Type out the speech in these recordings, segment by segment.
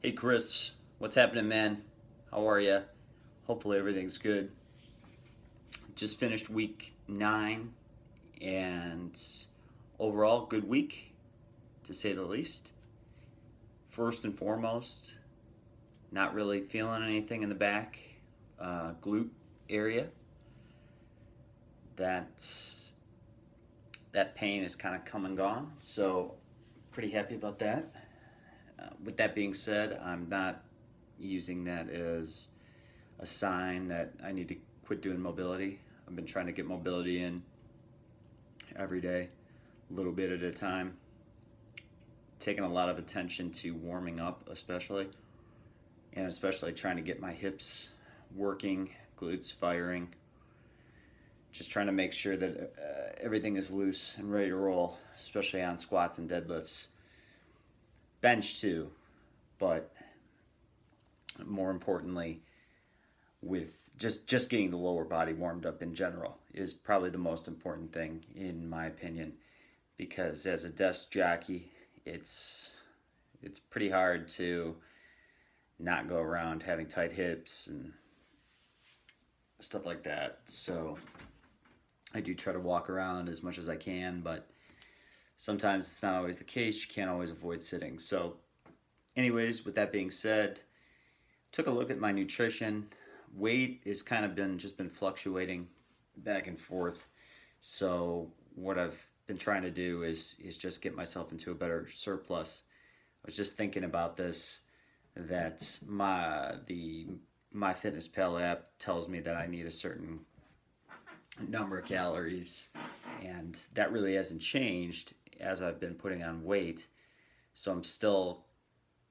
Hey Chris, what's happening, man? How are you? Hopefully everything's good. Just finished week 9 and overall good week to say the least. First and foremost, not really feeling anything in the back glute area. That's that pain is kind of come and gone, so pretty happy about that. With that being said, I'm not using that as a sign that I need to quit doing mobility. I've been trying to get mobility in every day, a little bit at a time, taking a lot of attention to warming up, especially trying to get my hips working, glutes firing, just trying to make sure that everything is loose and ready to roll, especially on squats and deadlifts. Bench too, but more importantly, with just getting the lower body warmed up in general is probably the most important thing in my opinion, because as a desk jockey, it's pretty hard to not go around having tight hips and stuff like that. So I do try to walk around as much as I can, but sometimes it's not always the case. You can't always avoid sitting. So anyways, with that being said, took a look at my nutrition. Weight has kind of been fluctuating back and forth. So what I've been trying to do is just get myself into a better surplus. I was just thinking about this, that my Fitness Pal app tells me that I need a certain number of calories, and that really hasn't changed as I've been putting on weight. So I'm still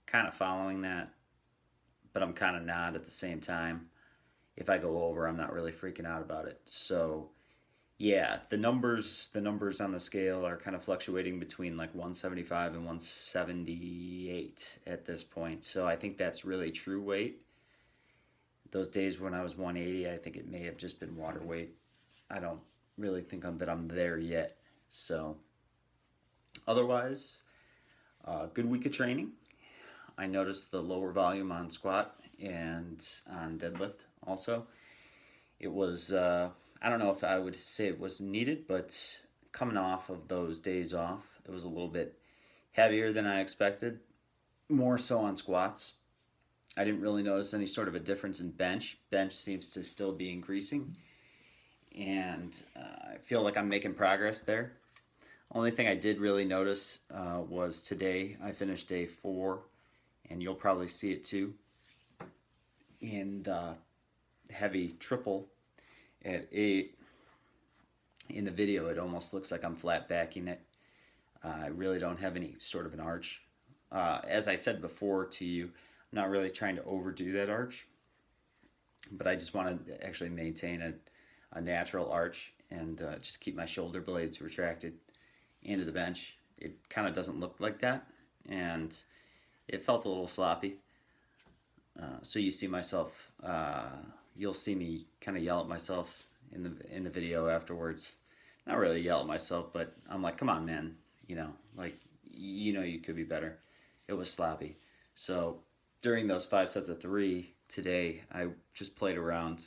kind of following that, but I'm kind of not at the same time. If I go over, I'm not really freaking out about it. So yeah, the numbers on the scale are kind of fluctuating between like 175 and 178 at this point. So I think that's really true weight. Those days when I was 180, I think it may have just been water weight. I don't really think that I'm there yet. So otherwise, good week of training. I noticed the lower volume on squat and on deadlift also. It was, I don't know if I would say it was needed, but coming off of those days off, it was a little bit heavier than I expected, more so on squats. I didn't really notice any sort of a difference in bench. Bench seems to still be increasing, and I feel like I'm making progress there. Only thing I did really notice was today. I finished day 4, and you'll probably see it too in the heavy triple at 8. In the video, it almost looks like I'm flat backing it. I really don't have any sort of an arch. As I said before to you, I'm not really trying to overdo that arch, but I just want to actually maintain a natural arch and just keep my shoulder blades retracted into the bench. It kind of doesn't look like that, and it felt a little sloppy. So you see myself, you'll see me kind of yell at myself in the video afterwards. Not really yell at myself, but I'm like, come on, man, you could be better. It was sloppy. So during those 5 sets of 3 today, I just played around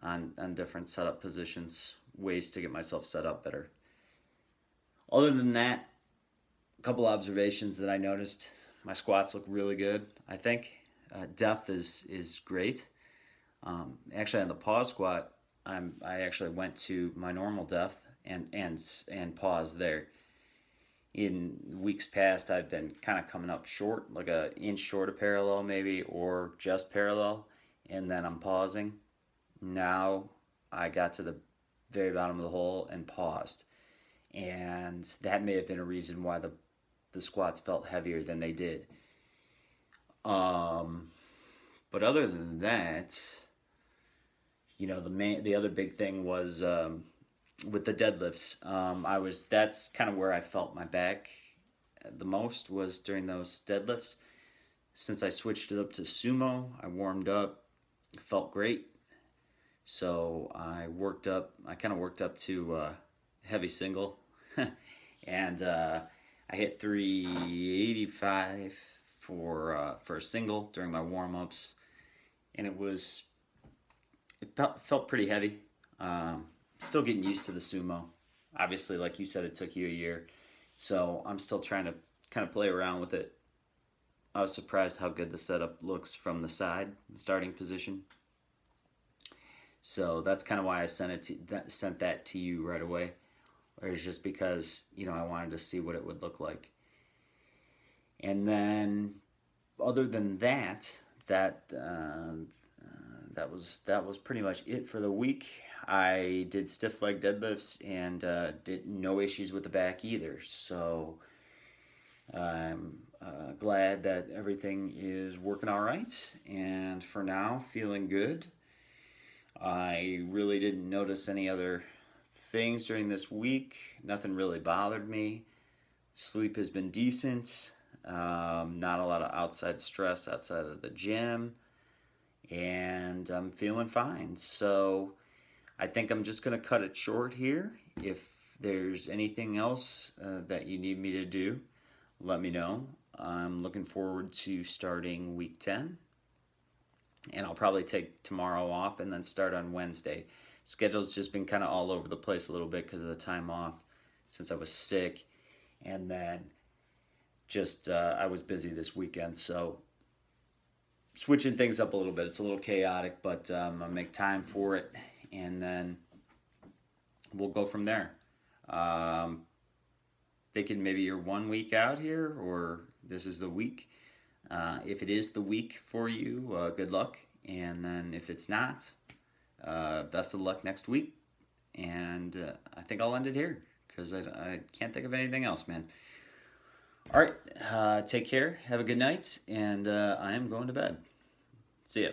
on different setup positions, ways to get myself set up better. Other than that, a couple observations that I noticed. My squats look really good, I think. Depth is great. Actually, on the pause squat, I actually went to my normal depth and paused there. In weeks past, I've been kind of coming up short, like an inch short of parallel maybe, or just parallel, and then I'm pausing. Now I got to the very bottom of the hole and paused, and that may have been a reason why the squats felt heavier than they did. But other than that, the other big thing was with the deadlifts. That's kind of where I felt my back the most, was during those deadlifts. Since I switched it up to sumo, I warmed up, felt great. So I kind of worked up to heavy single, and I hit 385 for a single during my warm-ups, and it felt pretty heavy. Still getting used to the sumo. Obviously, like you said, it took you a year, so I'm still trying to kind of play around with it. I was surprised how good the setup looks from the side, starting position. So that's kind of why I sent that to you right away. Or it's just because I wanted to see what it would look like. And then, other than that, that was pretty much it for the week. I did stiff leg deadlifts and did no issues with the back either. So I'm glad that everything is working all right. And for now, feeling good. I really didn't notice any other things during this week. Nothing really bothered me. Sleep has been decent. Not a lot of outside stress outside of the gym. And I'm feeling fine. So I think I'm just going to cut it short here. If there's anything else that you need me to do, let me know. I'm looking forward to starting week 10. And I'll probably take tomorrow off and then start on Wednesday. Schedule's just been kind of all over the place a little bit because of the time off since I was sick. And then just I was busy this weekend, so switching things up a little bit. It's a little chaotic, but I'll make time for it, and then we'll go from there. Thinking maybe you're 1 week out here, or this is the week. If it is the week for you, good luck. And then if it's not, best of luck next week. And I think I'll end it here because I can't think of anything else, man. All right, take care. Have a good night. And I am going to bed. See ya.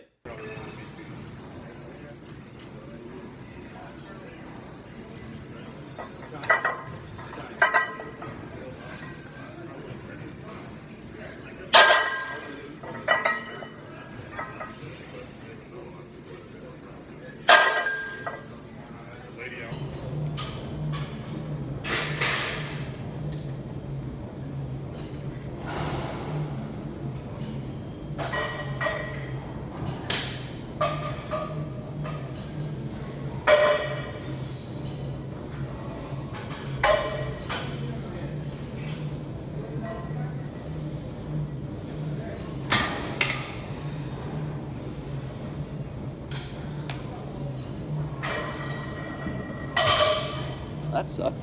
That sucked.